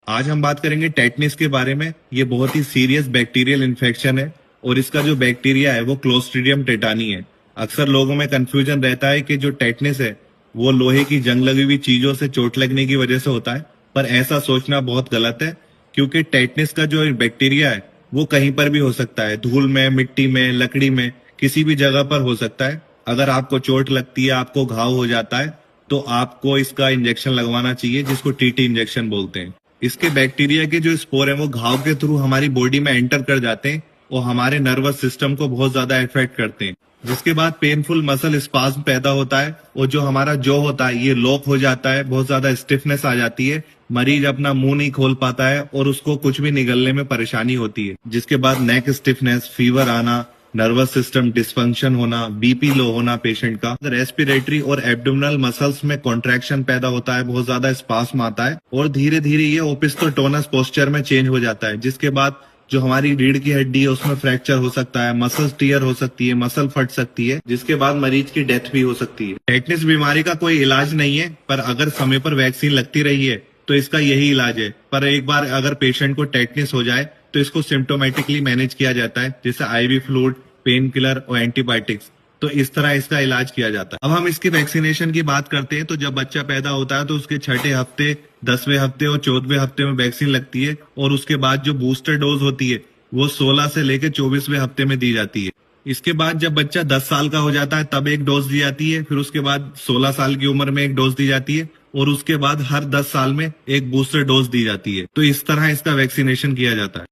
आज हम बात करेंगे टेटनिस के बारे में। ये बहुत ही सीरियस बैक्टीरियल इन्फेक्शन है और इसका जो बैक्टीरिया है वो क्लोस्ट्रीडियम टेटानी है। अक्सर लोगों में कंफ्यूजन रहता है कि जो टेटनिस है वो लोहे की जंग लगी हुई चीजों से चोट लगने की वजह से होता है, पर ऐसा सोचना बहुत गलत है क्योंकि टेटनिस का जो बैक्टीरिया है वो कहीं पर भी हो सकता है। धूल में, मिट्टी में, लकड़ी में, किसी भी जगह पर हो सकता है। अगर आपको चोट लगती है, आपको घाव हो जाता है, तो आपको इसका इंजेक्शन लगवाना चाहिए जिसको टीटी इंजेक्शन बोलते हैं। इसके बैक्टीरिया के जो स्पोर है वो घाव के थ्रू हमारी बॉडी में एंटर कर जाते हैं और हमारे नर्वस सिस्टम को बहुत ज्यादा इफेक्ट करते हैं, जिसके बाद पेनफुल मसल स्पाज्म पैदा होता है और जो हमारा जॉ होता है ये लॉक हो जाता है, बहुत ज्यादा स्टिफनेस आ जाती है। मरीज अपना मुंह नहीं खोल पाता है और उसको कुछ भी निगलने में परेशानी होती है, जिसके बाद नेक स्टिफनेस, फीवर आना, नर्वस सिस्टम डिस्फंक्शन होना, बीपी लो होना पेशेंट का, रेस्पिरेटरी और एब्डोमिनल मसल्स में कॉन्ट्रैक्शन पैदा होता है, बहुत ज्यादा स्पास्म आता है और धीरे धीरे ये ओपिस्टोटोनस पोस्चर में चेंज हो जाता है, जिसके बाद जो हमारी रीढ़ की हड्डी है उसमें फ्रैक्चर हो सकता है, मसल टीयर हो सकती है, मसल फट सकती है, जिसके बाद मरीज की डेथ भी हो सकती है। टेटनिस बीमारी का कोई इलाज नहीं है, पर अगर समय पर वैक्सीन लगती रही है तो इसका यही इलाज है। पर एक बार अगर पेशेंट को टेटनिस हो जाए तो इसको सिम्टोमेटिकली मैनेज किया जाता है, जैसे आईवी फ्लूइड, पेन किलर और एंटीबायोटिक्स। तो इस तरह इसका इलाज किया जाता है। अब हम इसकी वैक्सीनेशन की बात करते हैं तो जब बच्चा पैदा होता है तो उसके छठे हफ्ते, 10वें हफ्ते और 14वें हफ्ते में वैक्सीन लगती है और उसके बाद जो बूस्टर डोज होती है वो 16 से लेकर 24वें हफ्ते में दी जाती है। इसके बाद जब बच्चा 10 साल का हो जाता है तब एक डोज दी जाती है, फिर उसके बाद 16 साल की उम्र में एक डोज दी जाती है और उसके बाद हर 10 साल में एक बूस्टर डोज दी जाती है। तो इस तरह इसका वैक्सीनेशन किया जाता है।